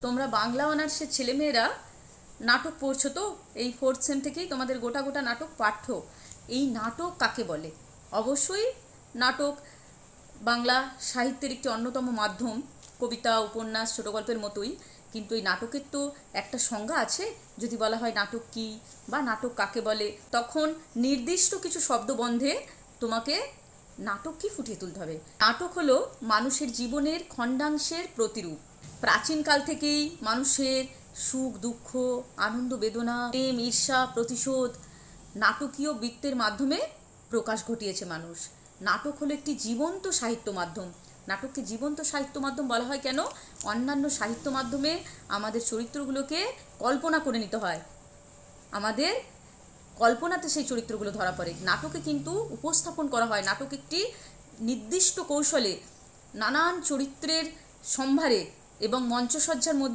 তোমরা বাংলা অনার্সের ছেলেমেয়েরা নাটক পড়ছো তো, এই 4th সেম থেকেই তোমাদের গোটা গোটা নাটক পাঠ্য। এই নাটক কাকে বলে? অবশ্যই নাটক বাংলা সাহিত্যের একটি অন্যতম মাধ্যম, কবিতা উপন্যাস ছোট গল্পের মতোই। কিন্তু এই নাটকের তো একটা সংজ্ঞা আছে। যদি বলা হয় নাটক কী বা নাটক কাকে বলে, তখন নির্দিষ্ট কিছু শব্দবন্ধে তোমাকে নাটক কি ফুটিয়ে তুলতে হবে। নাটক হলো মানুষের জীবনের খণ্ডাংশের প্রতিরূপ। প্রাচীনকাল থেকেই মানুষের সুখ দুঃখ, আনন্দ বেদনা, প্রেম ঈর্ষা প্রতিশোধ নাটকীয় বৃত্তের মাধ্যমে প্রকাশ ঘটিয়েছে মানুষ। নাটক হলো একটি জীবন্ত সাহিত্য মাধ্যম। নাটককে জীবন্ত সাহিত্য মাধ্যম বলা হয় কেন? অন্যান্য সাহিত্য মাধ্যমে আমাদের চরিত্রগুলোকে কল্পনা করে নিতে হয়, আমাদের কল্পনাতে সেই চরিত্রগুলো ধরা পড়ে। নাটকে কিন্তু উপস্থাপন করা হয়। নাটক একটি নির্দিষ্ট কৌশলে নানান চরিত্রের সম্ভারে এবং মঞ্চসজ্জার মধ্যে